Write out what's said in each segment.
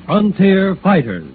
Frontier Fighters.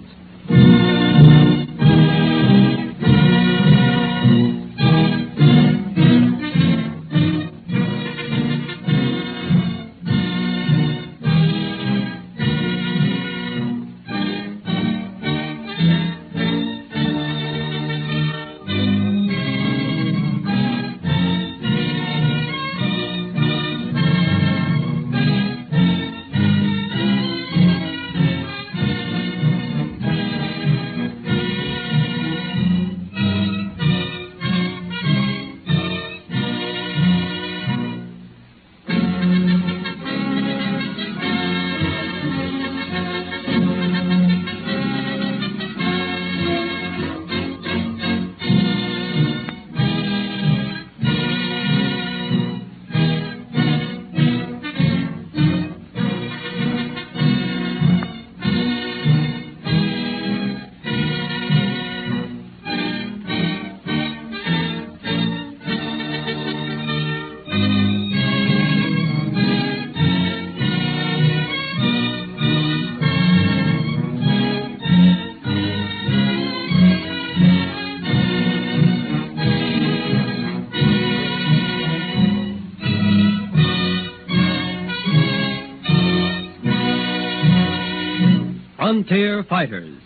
Frontier Fighters,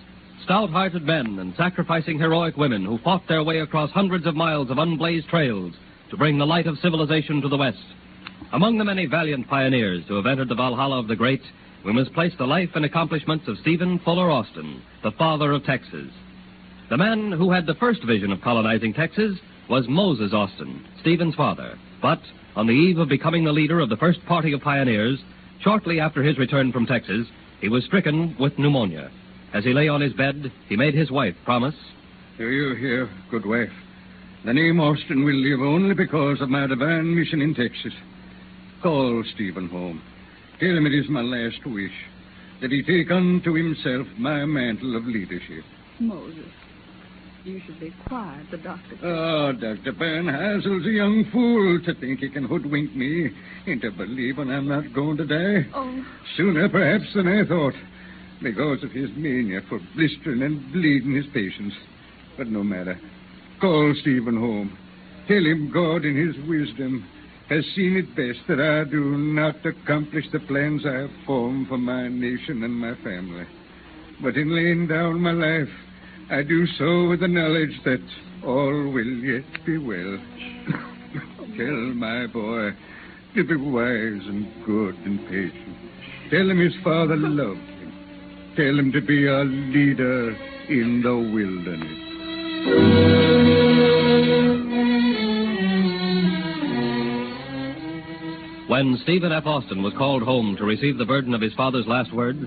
stout-hearted men and sacrificing heroic women who fought their way across hundreds of miles of unblazed trails to bring the light of civilization to the West. Among the many valiant pioneers who have entered the Valhalla of the Great, we must place the life and accomplishments of Stephen Fuller Austin, the father of Texas. The man who had the first vision of colonizing Texas was Moses Austin, Stephen's father. But on the eve of becoming the leader of the first party of pioneers, shortly after his return from Texas, he was stricken with pneumonia. As he lay on his bed, he made his wife promise. Do you hear, good wife? The name Austin will live only because of my divine mission in Texas. Call Stephen home. Tell him it is my last wish, that he take unto himself my mantle of leadership. Moses, you should be quiet, the doctor. Oh, Dr. Van Hazel's a young fool to think he can hoodwink me into believing I'm not going to die. Oh. Sooner, perhaps, than I thought, because of his mania for blistering and bleeding his patients. But no matter. Call Stephen home. Tell him God in his wisdom has seen it best that I do not accomplish the plans I have formed for my nation and my family. But in laying down my life, I do so with the knowledge that all will yet be well. Tell my boy to be wise and good and patient. Tell him his father loved him. Tell him to be a leader in the wilderness. When Stephen F. Austin was called home to receive the burden of his father's last words,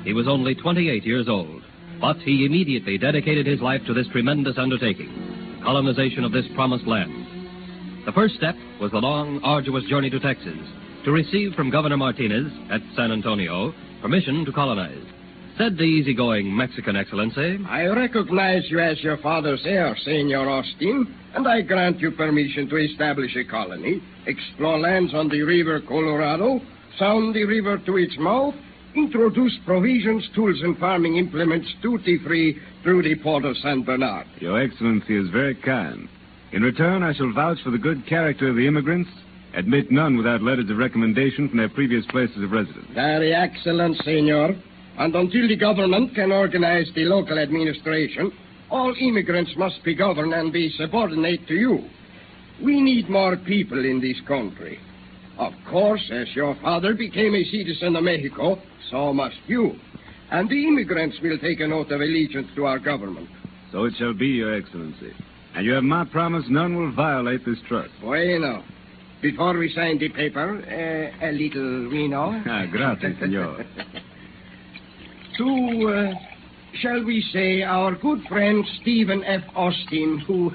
he was only 28 years old. But he immediately dedicated his life to this tremendous undertaking, the colonization of this promised land. The first step was the long, arduous journey to Texas to receive from Governor Martinez at San Antonio permission to colonize. Said the easygoing Mexican Excellency, I recognize you as your father's heir, Senor Austin, and I grant you permission to establish a colony, explore lands on the River Colorado, sound the river to its mouth, introduce provisions, tools, and farming implements duty-free through the port of San Bernard. Your Excellency is very kind. In return, I shall vouch for the good character of the immigrants, admit none without letters of recommendation from their previous places of residence. Very excellent, Senor. And until the government can organize the local administration, all immigrants must be governed and be subordinate to you. We need more people in this country. Of course, as your father became a citizen of Mexico, so must you. And the immigrants will take an oath of allegiance to our government. So it shall be, Your Excellency. And you have my promise none will violate this trust. Bueno. Before we sign the paper, a little vino. Gracias, senor. To, shall we say, our good friend Stephen F. Austin, who,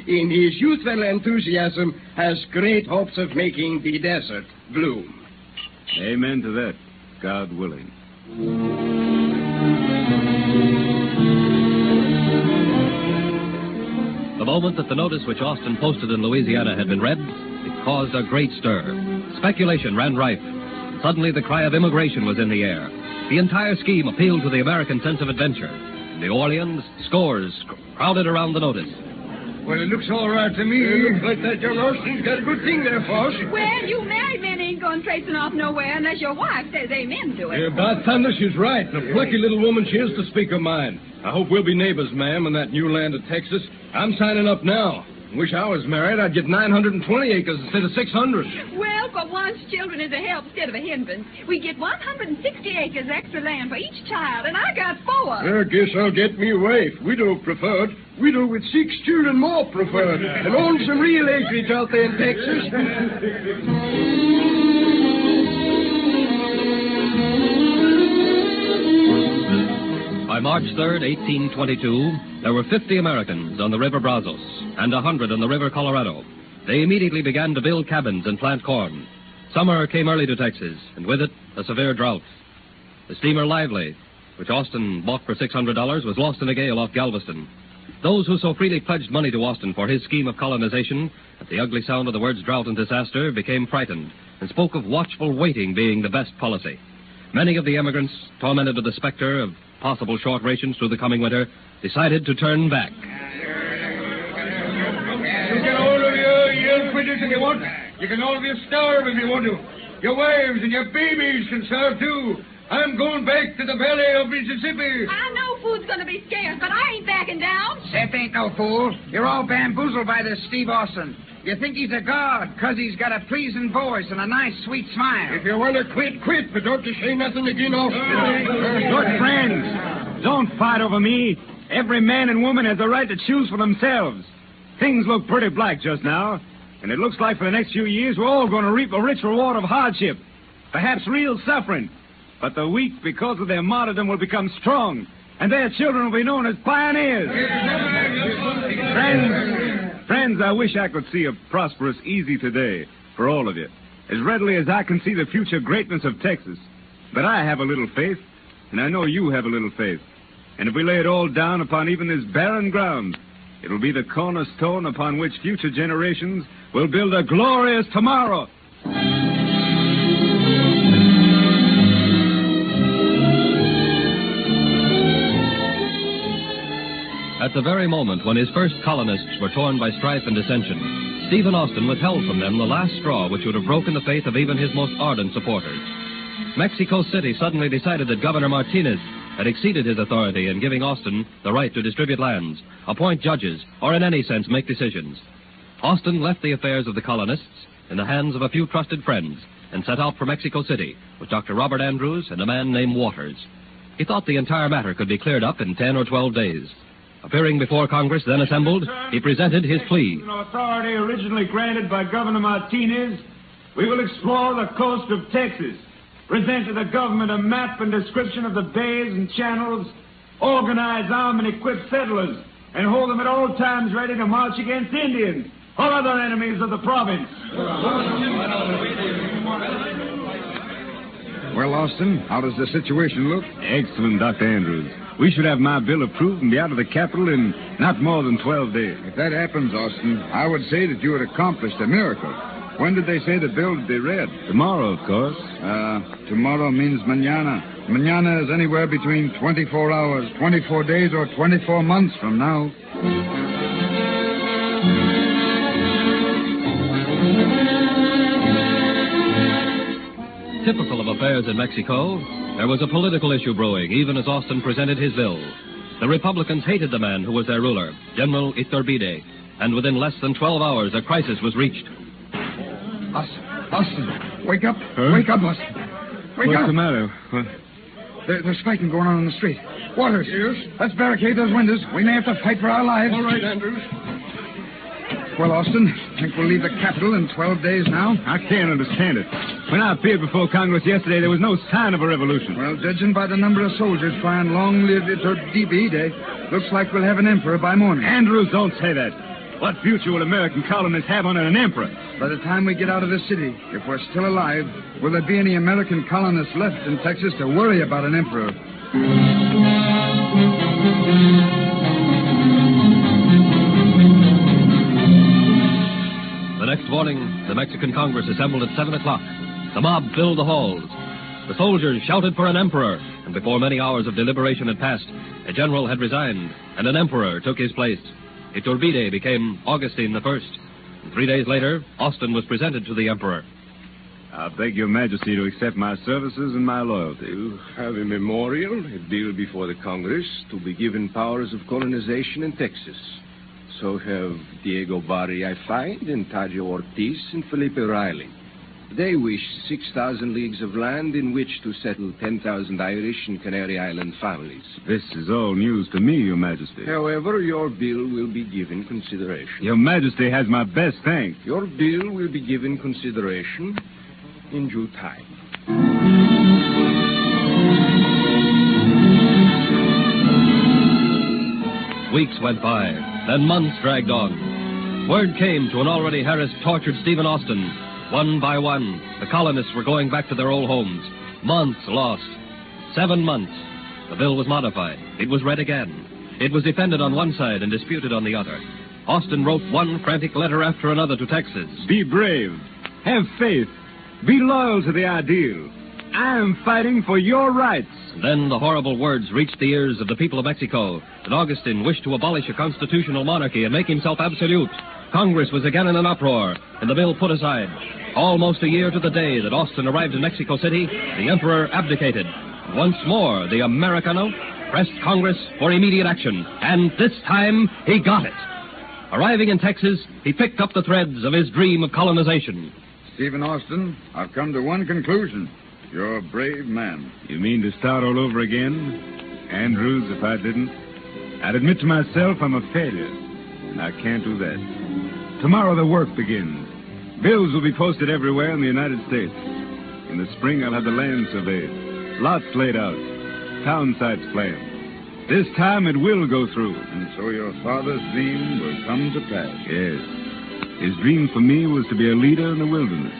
in his youthful enthusiasm, has great hopes of making the desert bloom. Amen to that, God willing. the moment that the notice which Austin posted in Louisiana had been read, it caused a great stir. Speculation ran rife. Suddenly, the cry of immigration was in the air. The entire scheme appealed to the American sense of adventure. In New Orleans, scores crowded around the notice. Well, it looks all right to me. Looks like that young Austin's got a good thing there for us. Well, you married men ain't going tracing off nowhere unless your wife says amen to it. By thunder, she's right. And a plucky little woman she is to speak her mind. I hope we'll be neighbors, ma'am, in that new land of Texas. I'm signing up now. Wish I was married. I'd get 920 acres instead of 600. Well, for once, children is a help instead of a hindrance. We get 160 acres extra land for each child, and I got 4. I guess I'll get me a wife. Widow preferred. Widow with 6 children more preferred. And own some real acreage out there in Texas. By March 3rd, 1822, there were 50 Americans on the River Brazos and 100 on the River Colorado. They immediately began to build cabins and plant corn. Summer came early to Texas, and with it, a severe drought. The steamer Lively, which Austin bought for $600, was lost in a gale off Galveston. Those who so freely pledged money to Austin for his scheme of colonization, at the ugly sound of the words drought and disaster, became frightened and spoke of watchful waiting being the best policy. Many of the emigrants, tormented with the specter of possible short rations through the coming winter, decided to turn back. You can all of you quitters if you want. You can all of you starve if you want to. Your wives and your babies can starve too. I'm going back to the valley of Mississippi. I know food's going to be scarce, but I ain't backing down. Seth ain't no fool. You're all bamboozled by this Steve Austin. You think he's a god because he's got a pleasing voice and a nice, sweet smile. If you want to quit, quit, but don't you say nothing again, Austin. Good friends, don't fight over me. Every man and woman has the right to choose for themselves. Things look pretty black just now, and it looks like for the next few years we're all going to reap a rich reward of hardship, perhaps real suffering. But the weak, because of their martyrdom, will become strong, and their children will be known as pioneers. Friends, I wish I could see a prosperous, easy today for all of you, as readily as I can see the future greatness of Texas. But I have a little faith, and I know you have a little faith. And if we lay it all down upon even this barren ground, it will be the cornerstone upon which future generations will build a glorious tomorrow. At the very moment when his first colonists were torn by strife and dissension, Stephen Austin withheld from them the last straw which would have broken the faith of even his most ardent supporters. Mexico City suddenly decided that Governor Martinez had exceeded his authority in giving Austin the right to distribute lands, appoint judges, or in any sense make decisions. Austin left the affairs of the colonists in the hands of a few trusted friends and set out for Mexico City with Dr. Robert Andrews and a man named Waters. He thought the entire matter could be cleared up in 10 or 12 days. Appearing before Congress then assembled, he presented his plea. An authority originally granted by Governor Martinez, we will explore the coast of Texas, present to the government a map and description of the bays and channels, organize, arm, and equip settlers, and hold them at all times ready to march against Indians or other enemies of the province. Well, Austin, how does the situation look? Excellent, Dr. Andrews. We should have my bill approved and be out of the capital in not more than 12 days. If that happens, Austin, I would say that you had accomplished a miracle. When did they say the bill would be read? Tomorrow, of course. Tomorrow means mañana. Mañana is anywhere between 24 hours, 24 days, or 24 months from now. Typical of affairs in Mexico, there was a political issue brewing, even as Austin presented his bill. The Republicans hated the man who was their ruler, General Iturbide, and within less than 12 hours, a crisis was reached. Austin, wake up. Huh? Wake up, Austin. Wake up. What's the matter? What? There's fighting going on in the street. Waters. Yes? Let's barricade those windows. We may have to fight for our lives. All right, Andrews. Well, Austin, think we'll leave the capital in 12 days now? I can't understand it. When I appeared before Congress yesterday, there was no sign of a revolution. Well, judging by the number of soldiers crying long live Iturbide, looks like we'll have an emperor by morning. Andrews, don't say that. What future will American colonists have under an emperor? By the time we get out of this city, if we're still alive, will there be any American colonists left in Texas to worry about an emperor? The next morning, the Mexican Congress assembled at 7 o'clock. The mob filled the halls. The soldiers shouted for an emperor, and before many hours of deliberation had passed, a general had resigned, and an emperor took his place. Iturbide became Augustine I. And 3 days later, Austin was presented to the emperor. I beg your majesty to accept my services and my loyalty. You have a memorial, a bill before the Congress to be given powers of colonization in Texas. So have Diego Barry, I find, and Tajo Ortiz and Felipe Riley. They wish 6,000 leagues of land in which to settle 10,000 Irish and Canary Island families. This is all news to me, your majesty. However, your bill will be given consideration. Your majesty has my best thanks. Your bill will be given consideration in due time. Weeks went by, then months dragged on. Word came to an already harassed, tortured Stephen Austin. One by one, the colonists were going back to their old homes. Months lost. 7 months. The bill was modified. It was read again. It was defended on one side and disputed on the other. Austin wrote one frantic letter after another to Texas. Be brave. Have faith. Be loyal to the ideal. I am fighting for your rights. Then the horrible words reached the ears of the people of Mexico that Augustine wished to abolish a constitutional monarchy and make himself absolute. Congress was again in an uproar, and the bill put aside. Almost a year to the day that Austin arrived in Mexico City, the emperor abdicated. Once more, the Americano pressed Congress for immediate action, and this time he got it. Arriving in Texas, he picked up the threads of his dream of colonization. Stephen Austin, I've come to one conclusion. You're a brave man. You mean to start all over again? Andrews, if I didn't, I'd admit to myself I'm a failure, and I can't do that. Tomorrow the work begins. Bills will be posted everywhere in the United States. In the spring, I'll have the land surveyed, lots laid out, town sites planned. This time it will go through. And so your father's dream will come to pass. Yes. His dream for me was to be a leader in the wilderness.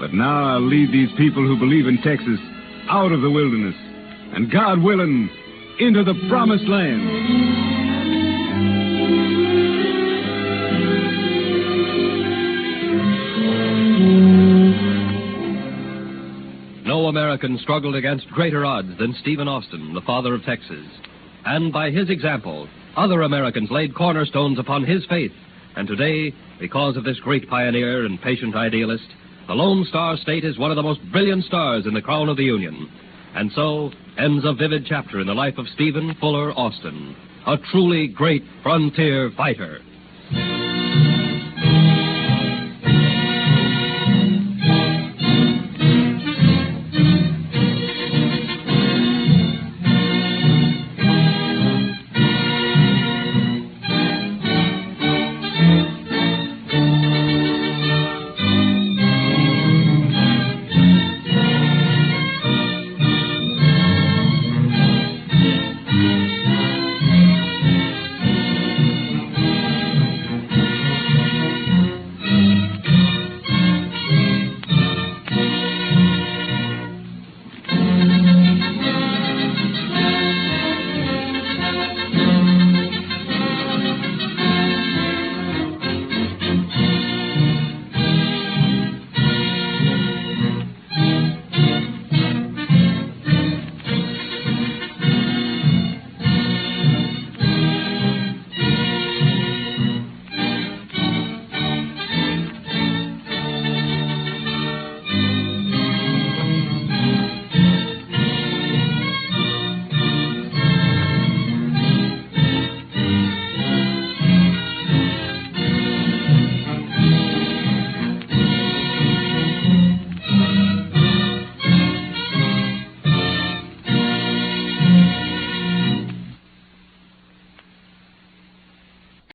But now I'll lead these people who believe in Texas out of the wilderness, and God willing, into the promised land. No American struggled against greater odds than Stephen Austin, the father of Texas. And by his example, other Americans laid cornerstones upon his faith. And today, because of this great pioneer and patient idealist, the Lone Star State is one of the most brilliant stars in the crown of the Union. And so ends a vivid chapter in the life of Stephen Fuller Austin, a truly great frontier fighter.